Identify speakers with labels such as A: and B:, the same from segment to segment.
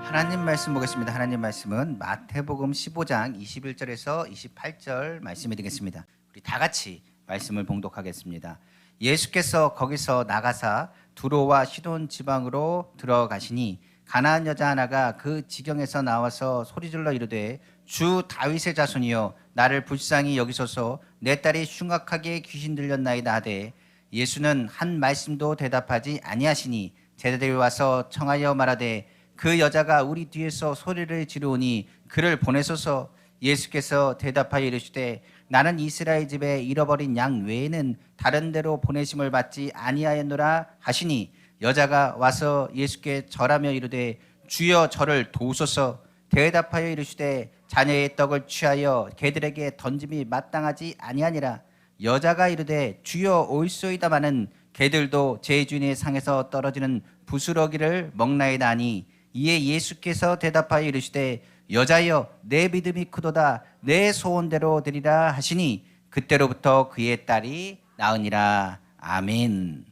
A: 하나님 말씀 보겠습니다. 하나님 말씀은 마태복음 15장 21절에서 28절 말씀이 되겠습니다. 우리 다 같이 말씀을 봉독하겠습니다. 예수께서 거기서 나가사 두로와 시돈 지방으로 들어가시니 가나안 여자 하나가 그 지경에서 나와서 소리질러 이르되 주 다윗의 자손이여 나를 불쌍히 여기소서 내 딸이 흉악하게 귀신 들렸나이다 하되 예수는 한 말씀도 대답하지 아니하시니 제자들이 와서 청하여 말하되 그 여자가 우리 뒤에서 소리를 지르오니 그를 보내소서. 예수께서 대답하여 이르시되 나는 이스라엘 집에 잃어버린 양 외에는 다른 데로 보내심을 받지 아니하였노라 하시니 여자가 와서 예수께 절하며 이르되 주여 저를 도우소서. 대답하여 이르시되 자녀의 떡을 취하여 개들에게 던짐이 마땅하지 아니하니라. 여자가 이르되 주여 옳소이다마는 개들도 제 주인의 상에서 떨어지는 부스러기를 먹나이다 하니 이에 예수께서 대답하여 이르시되 여자여 내 믿음이 크도다 내 소원대로 되리라 하시니 그때로부터 그의 딸이 나으니라. 아멘.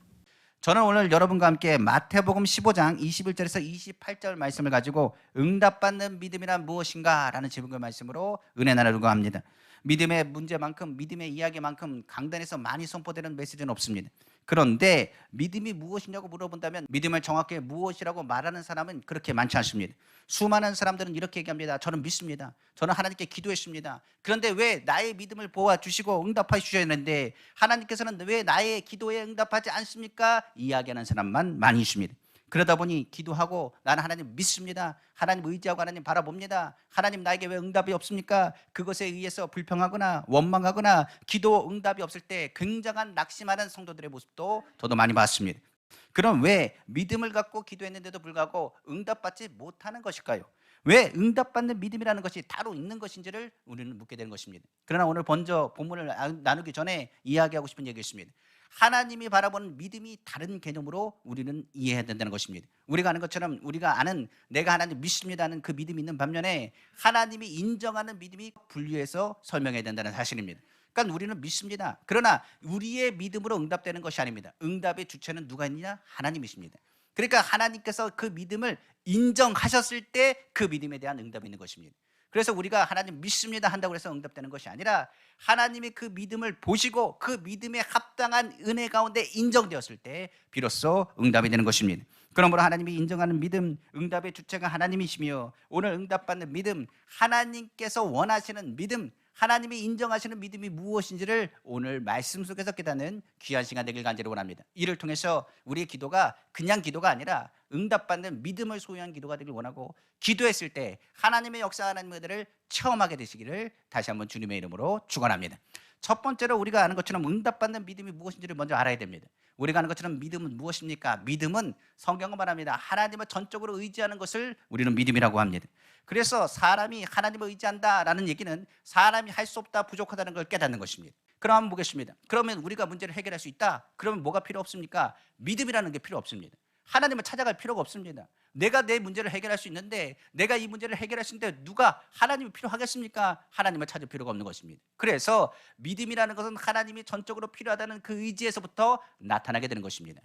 A: 저는 오늘 여러분과 함께 마태복음 15장 21절에서 28절 말씀을 가지고 응답받는 믿음이란 무엇인가 라는 제목의 말씀으로 은혜 나누려고 합니다. 믿음의 문제만큼 믿음의 이야기만큼 강단에서 많이 선포되는 메시지는 없습니다. 그런데 믿음이 무엇이냐고 물어본다면 믿음을 정확히 무엇이라고 말하는 사람은 그렇게 많지 않습니다. 수많은 사람들은 이렇게 얘기합니다. 저는 믿습니다. 저는 하나님께 기도했습니다. 그런데 왜 나의 믿음을 보아주시고 응답해 주셨는데 하나님께서는 왜 나의 기도에 응답하지 않습니까? 이야기하는 사람만 많이 있습니다. 그러다 보니 기도하고 나는 하나님 믿습니다. 하나님 의지하고 하나님 바라봅니다. 하나님 나에게 왜 응답이 없습니까? 그것에 의해서 불평하거나 원망하거나 기도 응답이 없을 때 굉장한 낙심하는 성도들의 모습도 저도 많이 봤습니다. 그럼 왜 믿음을 갖고 기도했는데도 불구하고 응답받지 못하는 것일까요? 왜 응답받는 믿음이라는 것이 따로 있는 것인지를 우리는 묻게 되는 것입니다. 그러나 오늘 먼저 본문을 나누기 전에 이야기하고 싶은 얘기가 있습니다. 하나님이 바라보는 믿음이 다른 개념으로 우리는 이해해야 된다는 것입니다. 우리가 아는 것처럼 우리가 아는 내가 하나님 믿습니다는 그 믿음이 있는 반면에 하나님이 인정하는 믿음이 분리해서 설명해야 된다는 사실입니다. 그러니까 우리는 믿습니다. 그러나 우리의 믿음으로 응답되는 것이 아닙니다. 응답의 주체는 누가 있느냐? 하나님이십니다. 그러니까 하나님께서 그 믿음을 인정하셨을 때 그 믿음에 대한 응답이 있는 것입니다. 그래서 우리가 하나님 믿습니다 한다고 해서 응답되는 것이 아니라 하나님이 그 믿음을 보시고 그 믿음에 합당한 은혜 가운데 인정되었을 때 비로소 응답이 되는 것입니다. 그러므로 하나님이 인정하는 믿음, 응답의 주체가 하나님이시며 오늘 응답받는 믿음, 하나님께서 원하시는 믿음, 하나님이 인정하시는 믿음이 무엇인지를 오늘 말씀 속에서 깨닫는 귀한 시간 되길 간절히 원합니다. 이를 통해서 우리의 기도가 그냥 기도가 아니라 응답받는 믿음을 소유한 기도가 되길 원하고 기도했을 때 하나님의 역사 하나님의 은혜를 체험하게 되시기를 다시 한번 주님의 이름으로 축원합니다. 첫 번째로 우리가 아는 것처럼 응답받는 믿음이 무엇인지를 먼저 알아야 됩니다. 우리가 아는 것처럼 믿음은 무엇입니까? 믿음은 성경은 말합니다. 하나님을 전적으로 의지하는 것을 우리는 믿음이라고 합니다. 그래서 사람이 하나님을 의지한다라는 얘기는 사람이 할 수 없다, 부족하다는 걸 깨닫는 것입니다. 그럼 한번 보겠습니다. 그러면 우리가 문제를 해결할 수 있다? 그러면 뭐가 필요 없습니까? 믿음이라는 게 필요 없습니다. 하나님을 찾아갈 필요가 없습니다. 내가 내 문제를 해결할 수 있는데 내가 이 문제를 해결할 수 있는데 누가 하나님이 필요하겠습니까? 하나님을 찾을 필요가 없는 것입니다. 그래서 믿음이라는 것은 하나님이 전적으로 필요하다는 그 의지에서부터 나타나게 되는 것입니다.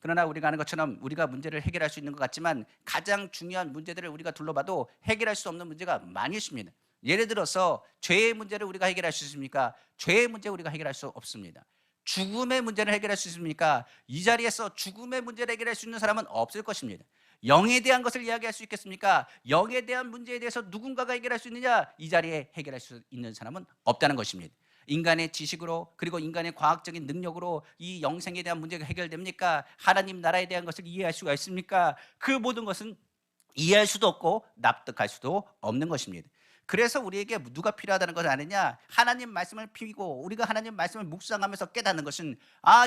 A: 그러나 우리가 아는 것처럼 우리가 문제를 해결할 수 있는 것 같지만 가장 중요한 문제들을 우리가 둘러봐도 해결할 수 없는 문제가 많이 있습니다. 예를 들어서 죄의 문제를 우리가 해결할 수 있습니까? 죄의 문제 우리가 해결할 수 없습니다. 죽음의 문제를 해결할 수 있습니까? 이 자리에서 죽음의 문제를 해결할 수 있는 사람은 없을 것입니다. 영에 대한 것을 이야기할 수 있겠습니까? 영에 대한 문제에 대해서 누군가가 해결할 수 있느냐? 이 자리에 해결할 수 있는 사람은 없다는 것입니다. 인간의 지식으로 그리고 인간의 과학적인 능력으로 이 영생에 대한 문제가 해결됩니까? 하나님 나라에 대한 것을 이해할 수가 있습니까? 그 모든 것은 이해할 수도 없고 납득할 수도 없는 것입니다. 그래서 우리에게 누가 필요하다는 것을 아느냐? 하나님 말씀을 피고 우리가 하나님 말씀을 묵상하면서 깨닫는 것은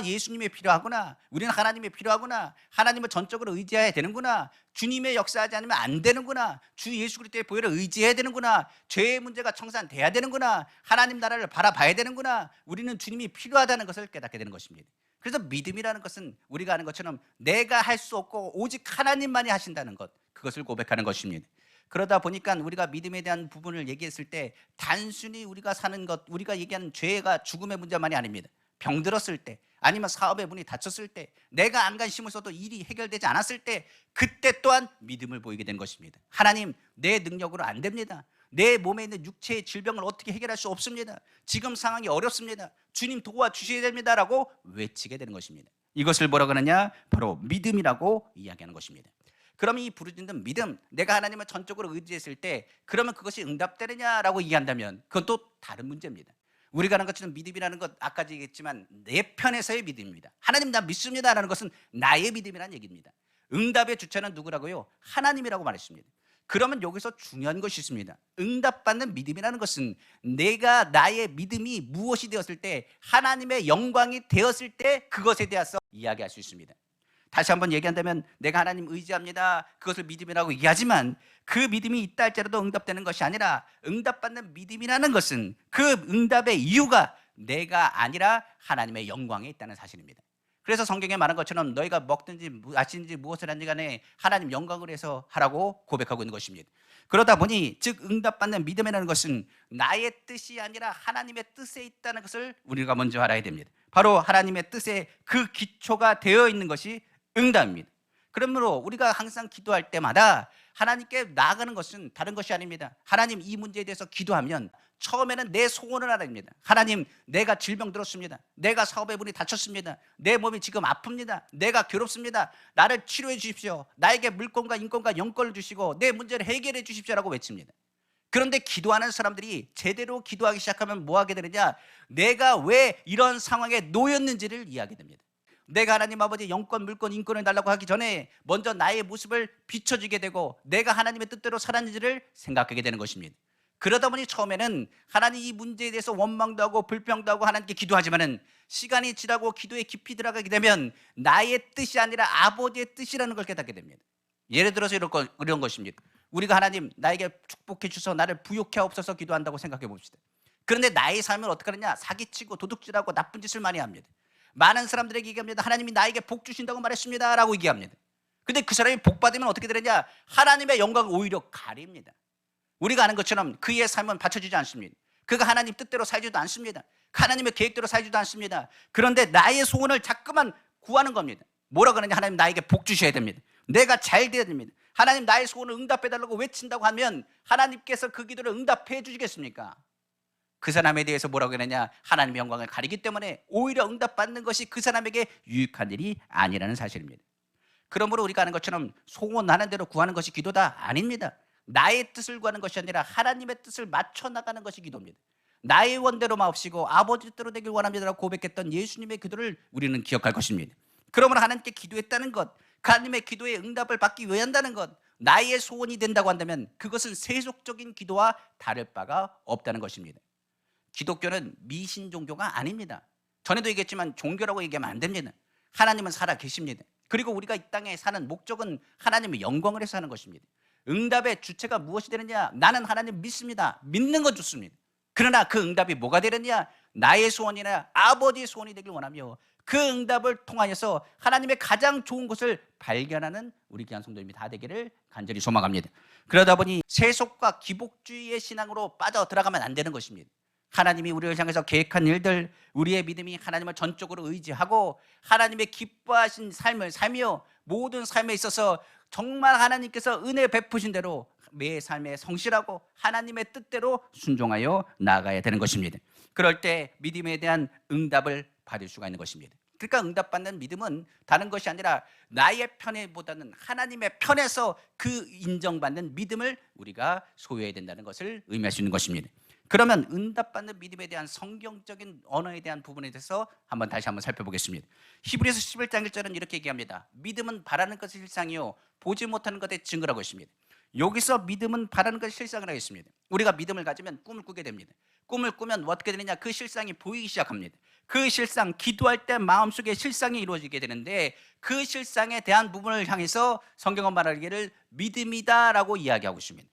A: 예수님이 필요하구나. 우리는 하나님이 필요하구나. 하나님을 전적으로 의지해야 되는구나. 주님의 역사하지 않으면 안 되는구나. 주 예수 그리스도의 보혈을 의지해야 되는구나. 죄의 문제가 청산돼야 되는구나. 하나님 나라를 바라봐야 되는구나. 우리는 주님이 필요하다는 것을 깨닫게 되는 것입니다. 그래서 믿음이라는 것은 우리가 아는 것처럼 내가 할 수 없고 오직 하나님만이 하신다는 것, 그것을 고백하는 것입니다. 그러다 보니까 우리가 믿음에 대한 부분을 얘기했을 때 단순히 우리가 사는 것, 우리가 얘기하는 죄가 죽음의 문제만이 아닙니다. 병들었을 때 아니면 사업의 문이 닫혔을 때, 내가 안간 힘을 써도 일이 해결되지 않았을 때, 그때 또한 믿음을 보이게 된 것입니다. 하나님, 내 능력으로 안 됩니다. 내 몸에 있는 육체의 질병을 어떻게 해결할 수 없습니다. 지금 상황이 어렵습니다. 주님 도와주셔야 됩니다라고 외치게 되는 것입니다. 이것을 뭐라고 하느냐? 바로 믿음이라고 이야기하는 것입니다. 그럼 이 부르짖는 믿음, 내가 하나님을 전적으로 의지했을 때 그러면 그것이 응답되느냐라고 이해한다면 그건 또 다른 문제입니다. 우리가 하는 것처럼 믿음이라는 것 아까 얘기했지만 내 편에서의 믿음입니다. 하나님 나 믿습니다라는 것은 나의 믿음이라는 얘기입니다. 응답의 주체는 누구라고요? 하나님이라고 말했습니다. 그러면 여기서 중요한 것이 있습니다. 응답받는 믿음이라는 것은 내가 나의 믿음이 무엇이 되었을 때, 하나님의 영광이 되었을 때 그것에 대해서 이야기할 수 있습니다. 다시 한번 얘기한다면 내가 하나님 의지합니다, 그것을 믿음이라고 얘기하지만 그 믿음이 있다 할지라도 응답되는 것이 아니라, 응답받는 믿음이라는 것은 그 응답의 이유가 내가 아니라 하나님의 영광에 있다는 사실입니다. 그래서 성경에 말한 것처럼 너희가 먹든지 마시든지 무엇을 하든지 간에 하나님 영광을 위해서 하라고 고백하고 있는 것입니다. 그러다 보니 즉 응답받는 믿음이라는 것은 나의 뜻이 아니라 하나님의 뜻에 있다는 것을 우리가 먼저 알아야 됩니다. 바로 하나님의 뜻에 그 기초가 되어 있는 것이 응답입니다. 그러므로 우리가 항상 기도할 때마다 하나님께 나아가는 것은 다른 것이 아닙니다. 하나님, 이 문제에 대해서 기도하면 처음에는 내 소원을 알아냅니다. 하나님, 내가 질병 들었습니다. 내가 사업의 문이 닫혔습니다. 내 몸이 지금 아픕니다. 내가 괴롭습니다. 나를 치료해 주십시오. 나에게 물권과 인권과 영권을 주시고 내 문제를 해결해 주십시오라고 외칩니다. 그런데 기도하는 사람들이 제대로 기도하기 시작하면 뭐 하게 되느냐? 내가 왜 이런 상황에 놓였는지를 이해하게 됩니다. 내가 하나님 아버지 영권, 물권, 인권을 달라고 하기 전에 먼저 나의 모습을 비춰주게 되고 내가 하나님의 뜻대로 살았는지를 생각하게 되는 것입니다. 그러다 보니 처음에는 하나님 이 문제에 대해서 원망도 하고 불평도 하고 하나님께 기도하지만은 시간이 지나고 기도에 깊이 들어가게 되면 나의 뜻이 아니라 아버지의 뜻이라는 걸 깨닫게 됩니다. 예를 들어서 이런 것입니다. 우리가 하나님 나에게 축복해 주셔서 나를 부욕해 없어서 기도한다고 생각해 봅시다. 그런데 나의 삶을 어떻게 하느냐? 사기치고 도둑질하고 나쁜 짓을 많이 합니다. 많은 사람들에게 얘기합니다. 하나님이 나에게 복 주신다고 말했습니다 라고 얘기합니다. 근데 그 사람이 복 받으면 어떻게 되느냐? 하나님의 영광을 오히려 가립니다. 우리가 아는 것처럼 그의 삶은 받쳐주지 않습니다. 그가 하나님 뜻대로 살지도 않습니다. 하나님의 계획대로 살지도 않습니다. 그런데 나의 소원을 자꾸만 구하는 겁니다. 뭐라고 하느냐? 하나님 나에게 복 주셔야 됩니다. 내가 잘 돼야 됩니다. 하나님 나의 소원을 응답해달라고 외친다고 하면 하나님께서 그 기도를 응답해 주시겠습니까? 그 사람에 대해서 뭐라고 하느냐? 하나님의 영광을 가리기 때문에 오히려 응답받는 것이 그 사람에게 유익한 일이 아니라는 사실입니다. 그러므로 우리가 아는 것처럼 소원하는 대로 구하는 것이 기도다? 아닙니다. 나의 뜻을 구하는 것이 아니라 하나님의 뜻을 맞춰 나가는 것이 기도입니다. 나의 원대로 마옵시고 아버지 뜻대로 되길 원합니다라고 고백했던 예수님의 기도를 우리는 기억할 것입니다. 그러므로 하나님께 기도했다는 것, 하나님의 기도에 응답을 받기 위해 한다는 것, 나의 소원이 된다고 한다면 그것은 세속적인 기도와 다를 바가 없다는 것입니다. 기독교는 미신 종교가 아닙니다. 전에도 얘기했지만 종교라고 얘기하면 안 됩니다. 하나님은 살아 계십니다. 그리고 우리가 이 땅에 사는 목적은 하나님의 영광을 위해서 하는 것입니다. 응답의 주체가 무엇이 되느냐? 나는 하나님 믿습니다. 믿는 건 좋습니다. 그러나 그 응답이 뭐가 되느냐? 나의 소원이나 아버지의 소원이 되길 원하며 그 응답을 통하여서 하나님의 가장 좋은 것을 발견하는 우리 귀한 성도님이 다 되기를 간절히 소망합니다. 그러다 보니 세속과 기복주의의 신앙으로 빠져 들어가면 안 되는 것입니다. 하나님이 우리를 향해서 계획한 일들, 우리의 믿음이 하나님을 전적으로 의지하고 하나님의 기뻐하신 삶을 살며 모든 삶에 있어서 정말 하나님께서 은혜 베푸신 대로 매 삶에 성실하고 하나님의 뜻대로 순종하여 나아가야 되는 것입니다. 그럴 때 믿음에 대한 응답을 받을 수가 있는 것입니다. 그러니까 응답받는 믿음은 다른 것이 아니라 나의 편에보다는 하나님의 편에서 그 인정받는 믿음을 우리가 소유해야 된다는 것을 의미할 수 있는 것입니다. 그러면 응답받는 믿음에 대한 성경적인 언어에 대한 부분에 대해서 다시 한번 살펴보겠습니다. 히브리서 11장 1절은 이렇게 얘기합니다. 믿음은 바라는 것의 실상이요 보지 못하는 것의 증거라고 했습니다. 여기서 믿음은 바라는 것의 실상을 하겠습니다. 우리가 믿음을 가지면 꿈을 꾸게 됩니다. 꿈을 꾸면 어떻게 되느냐? 그 실상이 보이기 시작합니다. 그 실상, 기도할 때 마음속에 실상이 이루어지게 되는데 그 실상에 대한 부분을 향해서 성경은 말하기를 믿음이다라고 이야기하고 있습니다.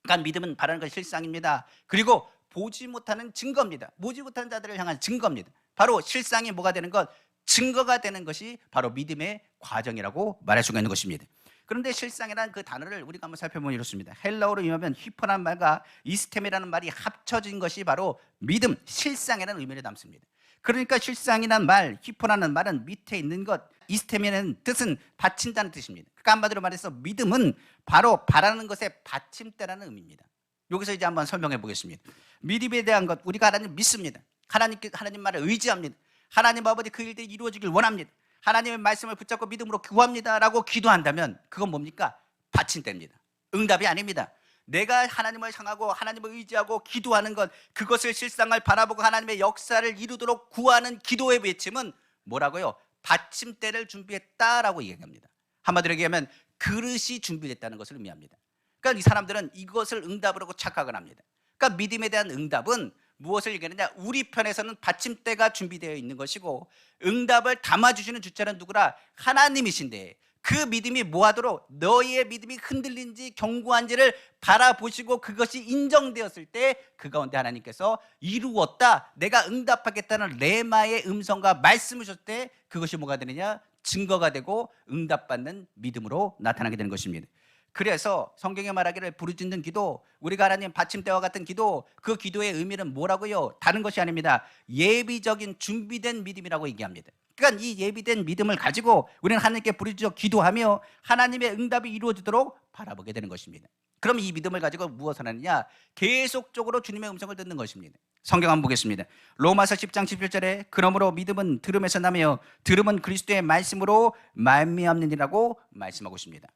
A: 그러니까 믿음은 바라는 것이 실상입니다. 그리고 보지 못하는 증거입니다. 보지 못하는 자들을 향한 증거입니다. 바로 실상이 뭐가 되는 것? 증거가 되는 것이 바로 믿음의 과정이라고 말할 수가 있는 것입니다. 그런데 실상이라는 그 단어를 우리가 한번 살펴보면 이렇습니다. 헬라어로 의미하면 히퍼라는 말과 이스템이라는 말이 합쳐진 것이 바로 믿음, 실상이라는 의미를 담습니다. 그러니까 실상이란 말, 히포라는 말은 밑에 있는 것, 이스테미는 뜻은 받친다는 뜻입니다. 그러니까 한마디로 말해서 믿음은 바로 바라는 것의 받침대라는 의미입니다. 여기서 이제 한번 설명해 보겠습니다. 믿음에 대한 것, 우리가 하나님 믿습니다. 하나님 말을 의지합니다. 하나님 아버지 그 일들이 이루어지길 원합니다. 하나님의 말씀을 붙잡고 믿음으로 구합니다라고 기도한다면 그건 뭡니까? 받침대입니다. 응답이 아닙니다. 내가 하나님을 향하고 하나님을 의지하고 기도하는 것, 그것을 실상을 바라보고 하나님의 역사를 이루도록 구하는 기도의 외침은 뭐라고요? 받침대를 준비했다라고 얘기합니다. 한마디로 얘기하면 그릇이 준비됐다는 것을 의미합니다. 그러니까 이 사람들은 이것을 응답으로 착각을 합니다. 그러니까 믿음에 대한 응답은 무엇을 얘기하느냐? 우리 편에서는 받침대가 준비되어 있는 것이고 응답을 담아주시는 주체는 누구라? 하나님이신데 그 믿음이 뭐하도록 너희의 믿음이 흔들린지 견고한지를 바라보시고 그것이 인정되었을 때 그 가운데 하나님께서 이루었다, 내가 응답하겠다는 레마의 음성과 말씀을 주실 때 그것이 뭐가 되느냐? 증거가 되고 응답받는 믿음으로 나타나게 되는 것입니다. 그래서 성경에 말하기를 부르짖는 기도, 우리가 하나님 받침대와 같은 기도, 그 기도의 의미는 뭐라고요? 다른 것이 아닙니다. 예비적인 준비된 믿음이라고 얘기합니다. 그러니까 이 예비된 믿음을 가지고 우리는 하나님께 부르짖어 기도하며 하나님의 응답이 이루어지도록 바라보게 되는 것입니다. 그럼 이 믿음을 가지고 무엇을 하느냐? 계속적으로 주님의 음성을 듣는 것입니다. 성경 한번 보겠습니다. 로마서 10장 17절에 그러므로 믿음은 들음에서 나며 들음은 그리스도의 말씀으로 말미암느니라고 말씀하고 있습니다.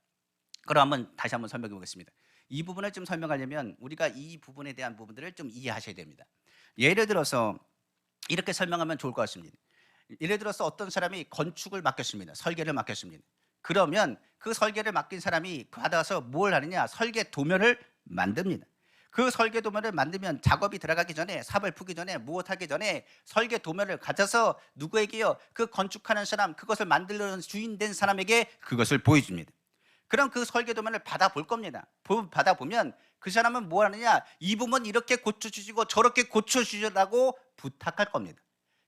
A: 그럼 다시 한번 설명해 보겠습니다. 이 부분을 좀 설명하려면 우리가 이 부분에 대한 부분들을 좀 이해하셔야 됩니다. 예를 들어서 이렇게 설명하면 좋을 것 같습니다. 예를 들어서 어떤 사람이 건축을 맡겼습니다. 설계를 맡겼습니다. 그러면 그 설계를 맡긴 사람이 받아서 뭘 하느냐? 설계 도면을 만듭니다. 그 설계 도면을 만들면 작업이 들어가기 전에, 삽을 푸기 전에, 무엇하기 전에 설계 도면을 가져서 누구에게요? 그 건축하는 사람, 그것을 만들려는 주인 된 사람에게 그것을 보여줍니다. 그럼 그 설계 도면을 받아볼 겁니다. 받아보면 그 사람은 뭐 하느냐? 이 부분 이렇게 고쳐주시고 저렇게 고쳐주시라고 부탁할 겁니다.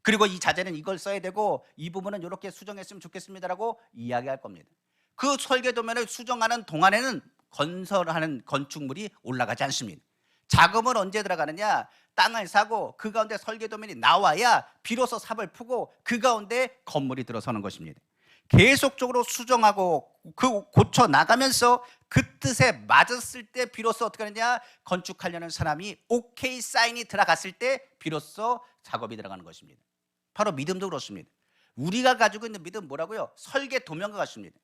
A: 그리고 이 자재는 이걸 써야 되고 이 부분은 이렇게 수정했으면 좋겠습니다라고 이야기할 겁니다. 그 설계 도면을 수정하는 동안에는 건설하는 건축물이 올라가지 않습니다. 작업은 언제 들어가느냐? 땅을 사고 그 가운데 설계 도면이 나와야 비로소 삽을 푸고 그 가운데 건물이 들어서는 것입니다. 계속적으로 수정하고 그 고쳐 나가면서 그 뜻에 맞았을 때 비로소 어떻게 하느냐? 건축하려는 사람이 오케이 사인이 들어갔을 때 비로소 작업이 들어가는 것입니다. 바로 믿음도 그렇습니다. 우리가 가지고 있는 믿음 뭐라고요? 설계 도면과 같습니다.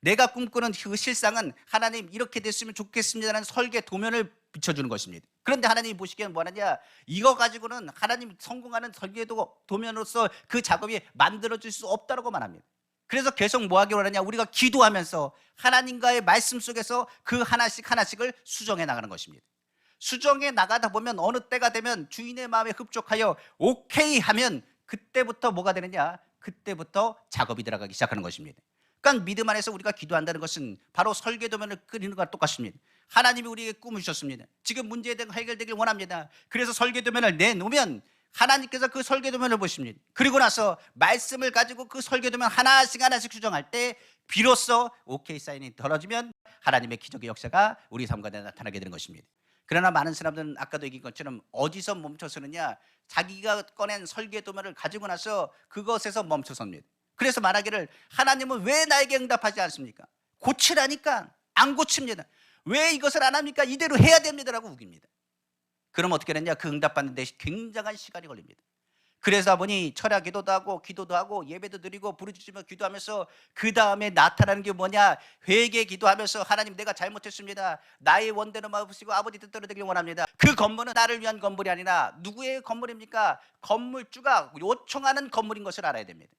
A: 내가 꿈꾸는 그 실상은 하나님 이렇게 됐으면 좋겠습니다라는 설계 도면을 비춰주는 것입니다. 그런데 하나님이 보시기에는 뭐하느냐? 이거 가지고는 하나님 성공하는 설계 도면으로서 그 작업이 만들어질 수 없다고 말합니다. 그래서 계속 뭐 하기로 하느냐? 우리가 기도하면서 하나님과의 말씀 속에서 그 하나씩을 수정해 나가는 것입니다. 수정해 나가다 보면 어느 때가 되면 주인의 마음에 흡족하여 오케이 하면 그때부터 뭐가 되느냐? 그때부터 작업이 들어가기 시작하는 것입니다. 그러니까 믿음 안에서 우리가 기도한다는 것은 바로 설계도면을 그리는 것과 똑같습니다. 하나님이 우리에게 꿈을 주셨습니다. 지금 문제에 대한 해결되길 원합니다. 그래서 설계도면을 내놓으면 하나님께서 그 설계도면을 보십니다. 그리고 나서 말씀을 가지고 그 설계도면 하나씩 수정할 때 비로소 오케이 사인이 떨어지면 하나님의 기적의 역사가 우리 삶 가운데 나타나게 되는 것입니다. 그러나 많은 사람들은 아까도 얘기한 것처럼 어디서 멈춰서느냐? 자기가 꺼낸 설계도면을 가지고 나서 그것에서 멈춰섭니다. 그래서 말하기를 하나님은 왜 나에게 응답하지 않습니까? 고치라니까 안 고칩니다. 왜 이것을 안 합니까? 이대로 해야 됩니다라고 우깁니다. 그럼 어떻게 되느냐? 그 응답받는 데 굉장한 시간이 걸립니다. 그래서 보니 철야 기도도 하고 예배도 드리고 부르짖으며 기도하면서 그 다음에 나타나는 게 뭐냐? 회개 기도하면서 하나님 내가 잘못했습니다. 나의 원대로 마으시고 아버지 뜻대로 되길 원합니다. 그 건물은 나를 위한 건물이 아니라 누구의 건물입니까? 건물주가 요청하는 건물인 것을 알아야 됩니다.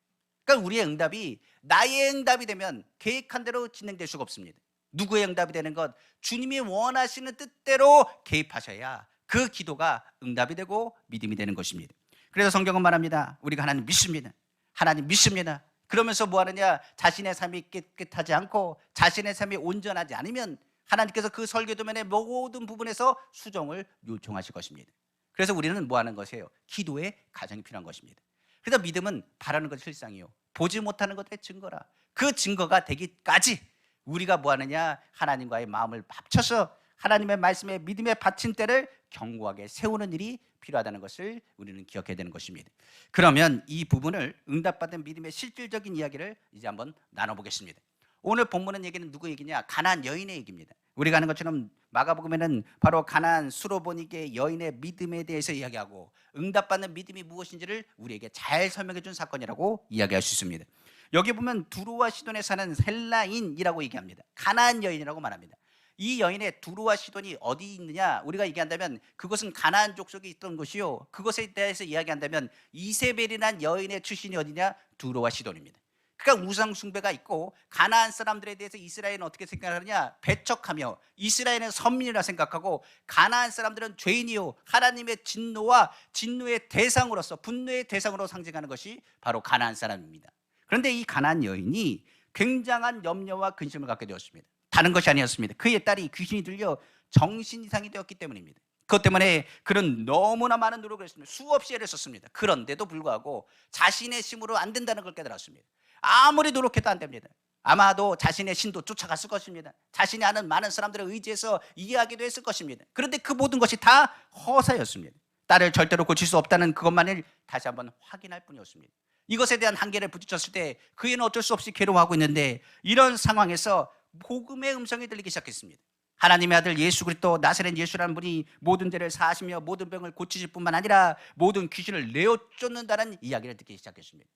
A: 그러니까 우리의 응답이 나의 응답이 되면 계획한 대로 진행될 수가 없습니다. 누구의 응답이 되는 것? 주님이 원하시는 뜻대로 개입하셔야 그 기도가 응답이 되고 믿음이 되는 것입니다. 그래서 성경은 말합니다. 우리가 하나님 믿습니다. 하나님 믿습니다. 그러면서 뭐 하느냐? 자신의 삶이 깨끗하지 않고 자신의 삶이 온전하지 않으면 하나님께서 그 설계도면의 모든 부분에서 수정을 요청하실 것입니다. 그래서 우리는 뭐 하는 것이에요? 기도의 과정이 필요한 것입니다. 그래서 믿음은 바라는 것이 실상이요, 보지 못하는 것의 증거라. 그 증거가 되기까지 우리가 뭐 하느냐? 하나님과의 마음을 합쳐서 하나님의 말씀에 믿음의 받침대를 견고하게 세우는 일이 필요하다는 것을 우리는 기억해야 되는 것입니다. 그러면 이 부분을 응답받은 믿음의 실질적인 이야기를 이제 한번 나눠보겠습니다. 오늘 본문은 얘기는 누구 얘기냐? 가나안 여인의 얘기입니다. 우리가 아는 것처럼 마가복음에는 바로 가나안 수로보니게 여인의 믿음에 대해서 이야기하고 응답받는 믿음이 무엇인지를 우리에게 잘 설명해 준 사건이라고 이야기할 수 있습니다. 여기 보면 두로와 시돈에 사는 헬라인이라고 얘기합니다. 가나안 여인이라고 말합니다. 이 여인의 두로와 시돈이 어디 있느냐? 우리가 얘기한다면 그것은 가나안 족속이 있던 곳이요, 그것에 대해서 이야기한다면 이세벨이란 여인의 출신이 어디냐? 두로와 시돈입니다. 그러니까 우상 숭배가 있고 가나안 사람들에 대해서 이스라엘은 어떻게 생각하느냐? 배척하며 이스라엘은 선민이라 생각하고 가나안 사람들은 죄인이요, 하나님의 진노와 진노의 대상으로서 분노의 대상으로 상징하는 것이 바로 가나안 사람입니다. 그런데 이 가나안 여인이 굉장한 염려와 근심을 갖게 되었습니다. 다른 것이 아니었습니다. 그의 딸이 귀신이 들려 정신 이상이 되었기 때문입니다. 그것 때문에 그는 너무나 많은 노력을 했습니다. 수없이 애를 썼습니다. 그런데도 불구하고 자신의 힘으로 안 된다는 걸 깨달았습니다. 아무리 노력해도 안 됩니다. 아마도 자신의 신도 쫓아갔을 것입니다. 자신이 아는 많은 사람들을 의지해서 이해하기도 했을 것입니다. 그런데 그 모든 것이 다 허사였습니다. 딸을 절대로 고칠 수 없다는 그것만을 다시 한번 확인할 뿐이었습니다. 이것에 대한 한계를 부딪혔을 때 그애는 어쩔 수 없이 괴로워하고 있는데, 이런 상황에서 복음의 음성이 들리기 시작했습니다. 하나님의 아들 예수 그리스도 나사렛 예수라는 분이 모든 죄를 사하시며 모든 병을 고치실 뿐만 아니라 모든 귀신을 내어 쫓는다는 이야기를 듣기 시작했습니다.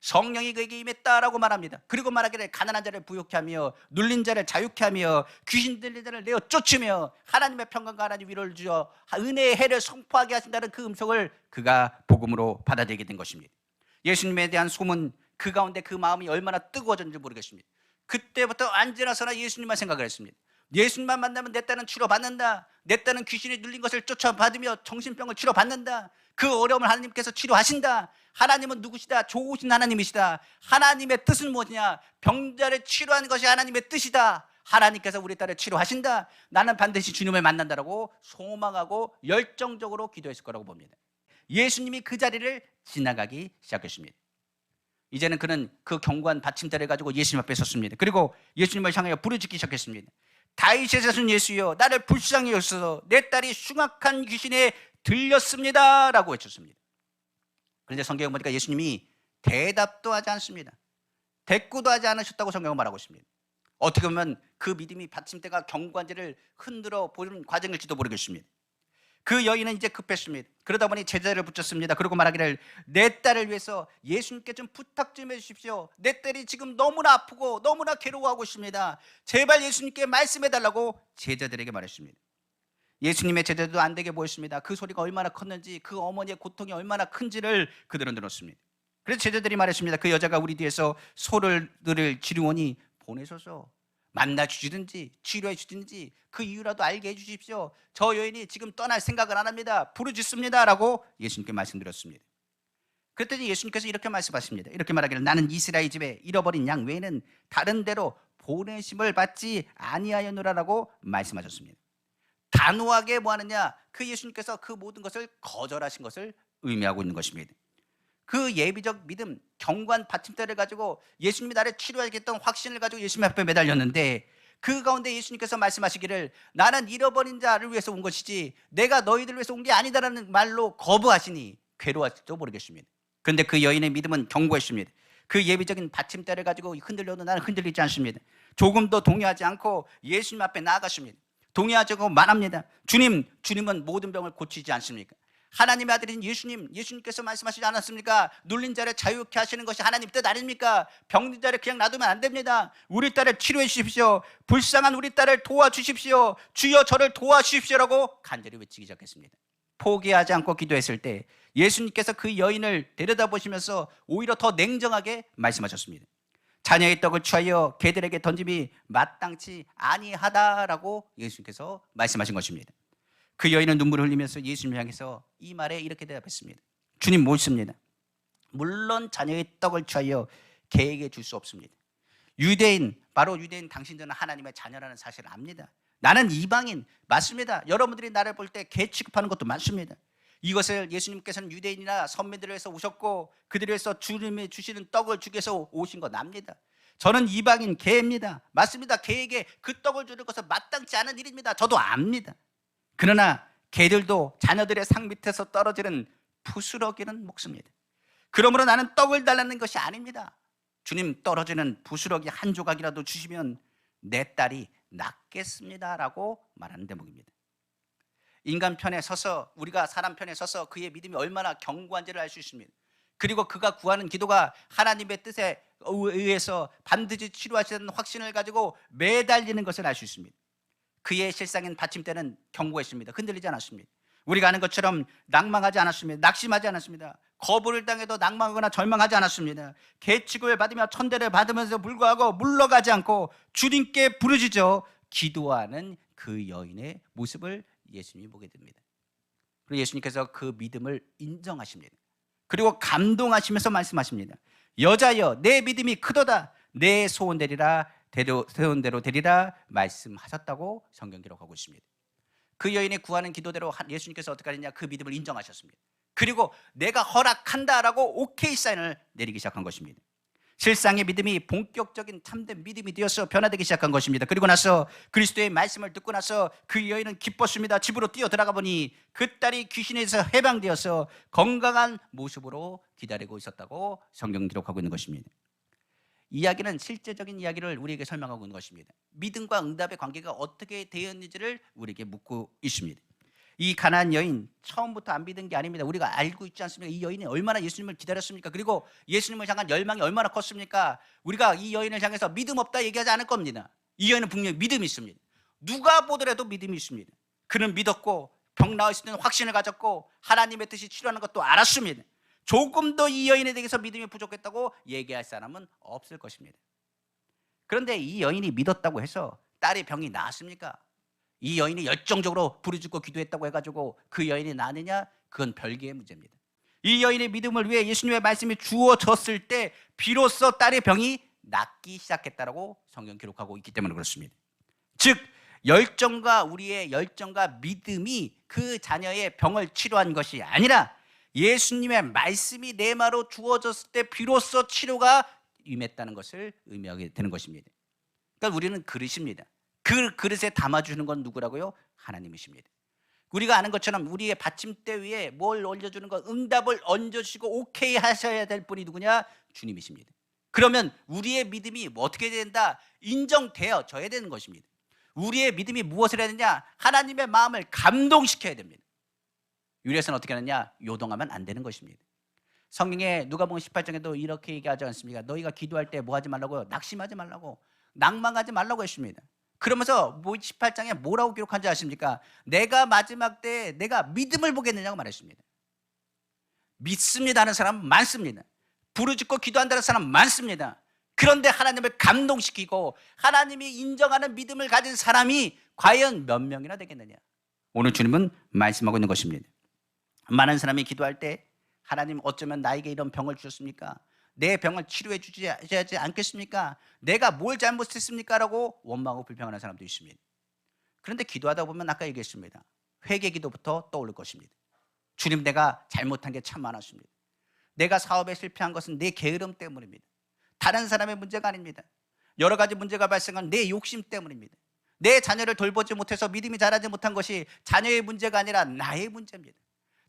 A: 성령이 그에게 임했다라고 말합니다. 그리고 말하기를 가난한 자를 부욕케 하며 눌린 자를 자유케 하며 귀신 들린 자를 내어 쫓으며 하나님의 평강과 하나님 위로를 주어 은혜의 해를 선포하게 하신다는 그 음성을 그가 복음으로 받아들이게 된 것입니다. 예수님에 대한 소문, 그 가운데 그 마음이 얼마나 뜨거워졌는지 모르겠습니다. 그때부터 언제나서나 예수님만 생각을 했습니다. 예수님만 만나면 내 딸은 치료받는다, 내 딸은 귀신이 눌린 것을 쫓아받으며 정신병을 치료받는다, 그 어려움을 하나님께서 치료하신다, 하나님은 누구시다? 좋으신 하나님이시다. 하나님의 뜻은 무엇이냐? 병자를 치료하는 것이 하나님의 뜻이다. 하나님께서 우리 딸을 치료하신다. 나는 반드시 주님을 만난다라고 소망하고 열정적으로 기도했을 거라고 봅니다. 예수님이 그 자리를 지나가기 시작했습니다. 이제는 그는 그 견고한 받침대를 가지고 예수님 앞에 섰습니다. 그리고 예수님을 향하여 부르짖기 시작했습니다. 다윗의 자손 예수여, 나를 불쌍히 여기소서, 내 딸이 흉악한 귀신에 들렸습니다 라고 외쳤습니다. 그런데 성경에 보니까 예수님이 대답도 하지 않습니다. 대꾸도 하지 않으셨다고 성경은 말하고 있습니다. 어떻게 보면 그 믿음이 받침대가 견고한지를 흔들어 보는 과정일지도 모르겠습니다. 그 여인은 이제 급했습니다. 그러다 보니 제자를 붙였습니다. 그리고 말하기를, 내 딸을 위해서 예수님께 좀 부탁 좀 해주십시오. 내 딸이 지금 너무나 아프고 너무나 괴로워하고 있습니다. 제발 예수님께 말씀해달라고 제자들에게 말했습니다. 예수님의 제자도 안 되게 보였습니다. 그 소리가 얼마나 컸는지, 그 어머니의 고통이 얼마나 큰지를 그들은 들었습니다. 그래서 제자들이 말했습니다. 그 여자가 우리 뒤에서 소를 지르오니 보내소서, 만나 주시든지 치료해 주시든지 그 이유라도 알게 해주십시오. 저 여인이 지금 떠날 생각을 안 합니다. 부르짖습니다 라고 예수님께 말씀드렸습니다. 그랬더니 예수님께서 이렇게 말씀하십니다. 이렇게 말하기를, 나는 이스라엘 집에 잃어버린 양 외에는 다른 데로 보내심을 받지 아니하였노라라고 말씀하셨습니다. 단호하게 뭐 하느냐? 그 예수님께서 그 모든 것을 거절하신 것을 의미하고 있는 것입니다. 그 예비적 믿음, 견고한 받침대를 가지고 예수님이 나를 치료하겠다는 확신을 가지고 예수님 앞에 매달렸는데, 그 가운데 예수님께서 말씀하시기를, 나는 잃어버린 자를 위해서 온 것이지 내가 너희들을 위해서 온 게 아니다라는 말로 거부하시니 괴로웠을지도 모르겠습니다. 그런데 그 여인의 믿음은 견고했습니다. 그 예비적인 받침대를 가지고 흔들려도 나는 흔들리지 않습니다. 조금도 동요하지 않고 예수님 앞에 나아갔습니다. 동의하지 않고 말합니다. 주님은 모든 병을 고치지 않습니까? 하나님의 아들인 예수님께서 말씀하시지 않았습니까? 눌린 자를 자유케 하시는 것이 하나님 뜻 아닙니까? 병든 자를 그냥 놔두면 안 됩니다. 우리 딸을 치료해 주십시오. 불쌍한 우리 딸을 도와주십시오. 주여 저를 도와주십시오라고 간절히 외치기 시작했습니다. 포기하지 않고 기도했을 때 예수님께서 그 여인을 들여다보시면서 오히려 더 냉정하게 말씀하셨습니다. 자녀의 떡을 취하여 개들에게 던짐이 마땅치 아니하다라고 예수님께서 말씀하신 것입니다. 그 여인은 눈물을 흘리면서 예수님을 향해서 이 말에 이렇게 대답했습니다. 주님 옳습니다. 물론 자녀의 떡을 취하여 개에게 줄 수 없습니다. 바로 유대인 당신들은 하나님의 자녀라는 사실을 압니다. 나는 이방인 맞습니다. 여러분들이 나를 볼 때 개 취급하는 것도 맞습니다. 이것을 예수님께서는 유대인이나 선민들을 위해서 오셨고 그들을 위해서 주님이 주시는 떡을 주기 위해서 오신 건 압니다. 저는 이방인 개입니다. 맞습니다. 개에게 그 떡을 주는 것은 마땅치 않은 일입니다. 저도 압니다. 그러나 개들도 자녀들의 상 밑에서 떨어지는 부스러기는 먹습니다. 그러므로 나는 떡을 달라는 것이 아닙니다. 주님, 떨어지는 부스러기 한 조각이라도 주시면 내 딸이 낫겠습니다 라고 말하는 대목입니다. 인간 편에 서서, 우리가 사람 편에 서서 그의 믿음이 얼마나 견고한지를 알 수 있습니다. 그리고 그가 구하는 기도가 하나님의 뜻에 의해서 반드시 치료하시는 확신을 가지고 매달리는 것을 알 수 있습니다. 그의 실상인 받침대는 견고했습니다. 흔들리지 않았습니다. 우리가 아는 것처럼 낭망하지 않았습니다. 낙심하지 않았습니다. 거부를 당해도 낭망하거나 절망하지 않았습니다. 계측을 받으며 천대를 받으면서 불구하고 물러가지 않고 주님께 부르짖어 기도하는 그 여인의 모습을 예수님이 보게 됩니다. 그리고 예수님께서 그 믿음을 인정하십니다. 그리고 감동하시면서 말씀하십니다. 여자여, 내 믿음이 크도다. 내 소원대로 되리라 말씀하셨다고 성경 기록하고 있습니다. 그 여인이 구하는 기도대로 예수님께서 어떻게 하느냐, 그 믿음을 인정하셨습니다. 그리고 내가 허락한다라고 오케이 사인을 내리기 시작한 것입니다. 실상의 믿음이 본격적인 참된 믿음이 되어서 변화되기 시작한 것입니다. 그리고 나서 그리스도의 말씀을 듣고 나서 그 여인은 기뻤습니다. 집으로 뛰어 들어가 보니 그 딸이 귀신에서 해방되어서 건강한 모습으로 기다리고 있었다고 성경 기록하고 있는 것입니다. 이야기는 실제적인 이야기를 우리에게 설명하고 있는 것입니다. 믿음과 응답의 관계가 어떻게 되었는지를 우리에게 묻고 있습니다. 이 가나안 여인, 처음부터 안 믿은 게 아닙니다. 우리가 알고 있지 않습니까? 이 여인이 얼마나 예수님을 기다렸습니까? 그리고 예수님을 향한 열망이 얼마나 컸습니까? 우리가 이 여인을 향해서 믿음 없다 얘기하지 않을 겁니다. 이 여인은 분명히 믿음이 있습니다. 누가 보더라도 믿음이 있습니다. 그는 믿었고 병 나을 수 있는 확신을 가졌고 하나님의 뜻이 치료하는 것도 알았습니다. 조금도 이 여인에 대해서 믿음이 부족했다고 얘기할 사람은 없을 것입니다. 그런데 이 여인이 믿었다고 해서 딸의 병이 나았습니까? 이 여인이 열정적으로 부르짖고 기도했다고 해가지고 그 여인이 나느냐? 그건 별개의 문제입니다. 이 여인의 믿음을 위해 예수님의 말씀이 주어졌을 때 비로소 딸의 병이 낫기 시작했다라고 성경 기록하고 있기 때문에 그렇습니다. 즉 우리의 열정과 믿음이 그 자녀의 병을 치료한 것이 아니라 예수님의 말씀이 내마로 주어졌을 때 비로소 치료가 임했다는 것을 의미하게 되는 것입니다. 그러니까 우리는 그릇입니다. 그 그릇에 담아주는 건 누구라고요? 하나님이십니다. 우리가 아는 것처럼 우리의 받침대 위에 뭘 올려주는 것, 응답을 얹어주시고 오케이 하셔야 될 분이 누구냐? 주님이십니다. 그러면 우리의 믿음이 어떻게 된다? 인정되어져야 되는 것입니다. 우리의 믿음이 무엇을 해야 되냐? 하나님의 마음을 감동시켜야 됩니다. 유래서는 어떻게 하느냐? 요동하면 안 되는 것입니다. 성경에 누가복음 18장에도 이렇게 얘기하지 않습니까? 너희가 기도할 때 뭐 하지 말라고요? 낙심하지 말라고, 낭망하지 말라고 했습니다. 그러면서 18장에 뭐라고 기록한지 아십니까? 내가 마지막 때에 내가 믿음을 보겠느냐고 말했습니다. 믿습니다 하는 사람 많습니다. 부르짖고 기도한다는 사람 많습니다. 그런데 하나님을 감동시키고 하나님이 인정하는 믿음을 가진 사람이 과연 몇 명이나 되겠느냐? 오늘 주님은 말씀하고 있는 것입니다. 많은 사람이 기도할 때 하나님 어쩌면 나에게 이런 병을 주셨습니까? 내 병을 치료해 주지 않겠습니까? 내가 뭘 잘못했습니까? 라고 원망하고 불평하는 사람도 있습니다. 그런데 기도하다 보면 아까 얘기했습니다. 회개 기도부터 떠오를 것입니다. 주님, 내가 잘못한 게 참 많았습니다. 내가 사업에 실패한 것은 내 게으름 때문입니다. 다른 사람의 문제가 아닙니다. 여러 가지 문제가 발생한 내 욕심 때문입니다. 내 자녀를 돌보지 못해서 믿음이 자라지 못한 것이 자녀의 문제가 아니라 나의 문제입니다.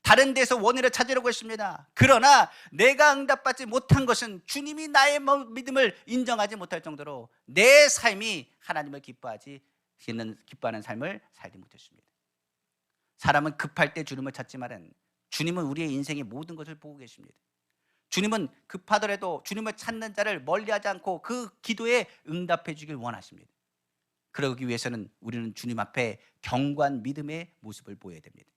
A: 다른 데서 원인을 찾으려고 했습니다. 그러나 내가 응답받지 못한 것은 주님이 나의 믿음을 인정하지 못할 정도로 내 삶이 하나님을 기뻐하는 삶을 살지 못했습니다. 사람은 급할 때 주님을 찾지만은 주님은 우리의 인생의 모든 것을 보고 계십니다. 주님은 급하더라도 주님을 찾는 자를 멀리하지 않고 그 기도에 응답해 주길 원하십니다. 그러기 위해서는 우리는 주님 앞에 견고한 믿음의 모습을 보여야 됩니다.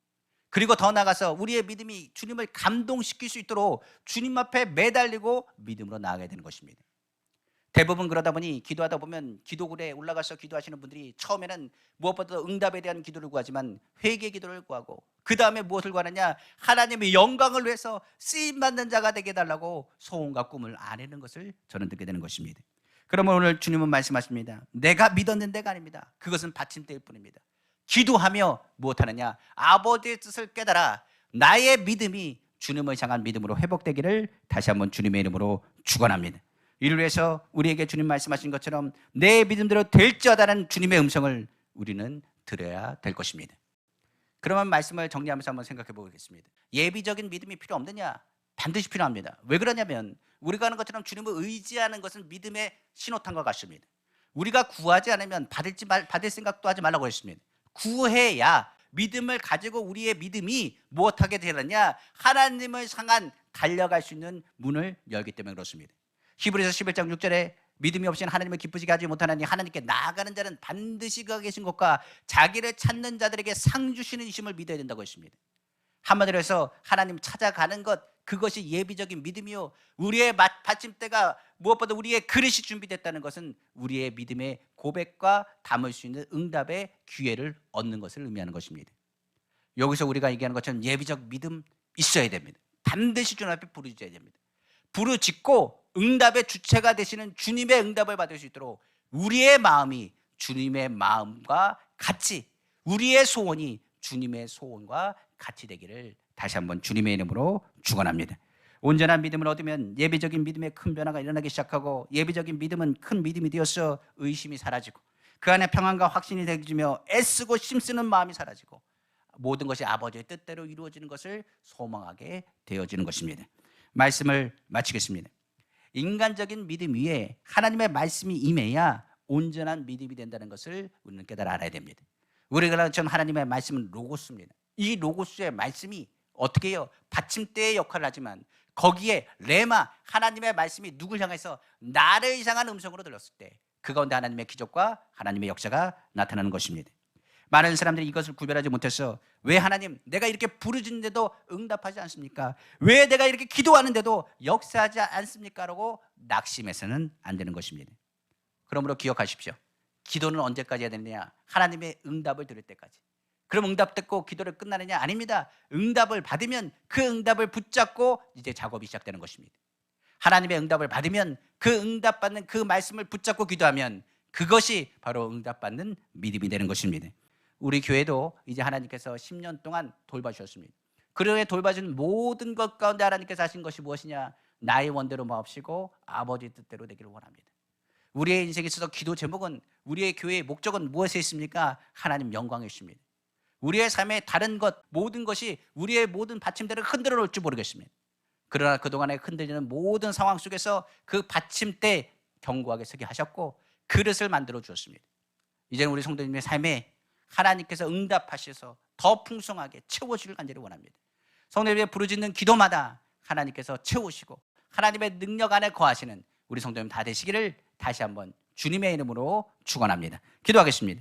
A: 그리고 더 나아가서 우리의 믿음이 주님을 감동시킬 수 있도록 주님 앞에 매달리고 믿음으로 나아가야 되는 것입니다. 대부분 그러다 보니 기도하다 보면 기도굴에 올라가서 기도하시는 분들이 처음에는 무엇보다도 응답에 대한 기도를 구하지만 회개 기도를 구하고 그 다음에 무엇을 구하느냐? 하나님의 영광을 위해서 쓰임받는 자가 되게 해달라고 소원과 꿈을 아내는 것을 저는 듣게 되는 것입니다. 그러면 오늘 주님은 말씀하십니다. 내가 믿었는데가 아닙니다. 그것은 받침대일 뿐입니다. 기도하며 무엇하느냐? 아버지의 뜻을 깨달아 나의 믿음이 주님을 향한 믿음으로 회복되기를 다시 한번 주님의 이름으로 축원합니다. 이를 위해서 우리에게 주님 말씀하신 것처럼 내 믿음대로 될지어다라는 주님의 음성을 우리는 들어야 될 것입니다. 그러면 말씀을 정리하면서 한번 생각해 보겠습니다. 예비적인 믿음이 필요 없느냐? 반드시 필요합니다. 왜 그러냐면 우리가 하는 것처럼 주님을 의지하는 것은 믿음의 신호탄과 같습니다. 우리가 구하지 않으면 받을 생각도 하지 말라고 했습니다. 구해야 믿음을 가지고 우리의 믿음이 무엇하게 되느냐? 하나님을 향한 달려갈 수 있는 문을 열기 때문에 그렇습니다. 히브리서 11장 6절에 믿음이 없이는 하나님을 기쁘시게 하지 못하나니 하나님께 나아가는 자는 반드시 그가 계신 것과 자기를 찾는 자들에게 상 주시는 이심을 믿어야 된다고 했습니다. 한마디로 해서 하나님 찾아가는 것, 그것이 예비적인 믿음이요, 우리의 받침대가 무엇보다 우리의 그릇이 준비됐다는 것은 우리의 믿음의 고백과 담을 수 있는 응답의 기회를 얻는 것을 의미하는 것입니다. 여기서 우리가 얘기하는 것처럼 예비적 믿음 있어야 됩니다. 반드시 주님 앞에 부르짖어야 됩니다. 부르짖고 응답의 주체가 되시는 주님의 응답을 받을 수 있도록 우리의 마음이 주님의 마음과 같이, 우리의 소원이 주님의 소원과 같이 되기를 다시 한번 주님의 이름으로 축원합니다. 온전한 믿음을 얻으면 예비적인 믿음에 큰 변화가 일어나기 시작하고, 예비적인 믿음은 큰 믿음이 되어서 의심이 사라지고 그 안에 평안과 확신이 되어지며 애쓰고 힘쓰는 마음이 사라지고 모든 것이 아버지의 뜻대로 이루어지는 것을 소망하게 되어지는 것입니다. 말씀을 마치겠습니다. 인간적인 믿음 위에 하나님의 말씀이 임해야 온전한 믿음이 된다는 것을 우리는 깨달아 알아야 됩니다. 우리가 지금 하나님의 말씀은 로고스입니다. 이 로고스의 말씀이 어떻게 해요? 받침대의 역할을 하지만 거기에 레마, 하나님의 말씀이 누굴 향해서 나를 향한 음성으로 들렸을 때 그 가운데 하나님의 기적과 하나님의 역사가 나타나는 것입니다. 많은 사람들이 이것을 구별하지 못해서 왜 하나님, 내가 이렇게 부르짖는데도 응답하지 않습니까? 왜 내가 이렇게 기도하는데도 역사하지 않습니까? 라고 낙심해서는 안 되는 것입니다. 그러므로 기억하십시오. 기도는 언제까지 해야 되느냐? 하나님의 응답을 들을 때까지. 그럼 응답 듣고 기도를 끝나느냐? 아닙니다. 응답을 받으면 그 응답을 붙잡고 이제 작업이 시작되는 것입니다. 하나님의 응답을 받으면 그 응답받는 그 말씀을 붙잡고 기도하면 그것이 바로 응답받는 믿음이 되는 것입니다. 우리 교회도 이제 하나님께서 10년 동안 돌봐주셨습니다. 그러에 돌봐준 모든 것 가운데 하나님께서 하신 것이 무엇이냐? 나의 원대로 마옵시고 아버지 뜻대로 되기를 원합니다. 우리의 인생에 있어서 기도 제목은, 우리의 교회의 목적은 무엇에 있습니까? 하나님 영광에 있습니다. 우리의 삶의 다른 것, 모든 것이 우리의 모든 받침대를 흔들어 놓을 줄 모르겠습니다. 그러나 그동안에 흔들리는 모든 상황 속에서 그 받침대 견고하게 서게 하셨고 그릇을 만들어 주셨습니다. 이제는 우리 성도님의 삶에 하나님께서 응답하셔서 더 풍성하게 채워주길 간절히 원합니다. 성도님의 부르짖는 기도마다 하나님께서 채우시고 하나님의 능력 안에 거하시는 우리 성도님 다 되시기를 다시 한번 주님의 이름으로 축원합니다. 기도하겠습니다.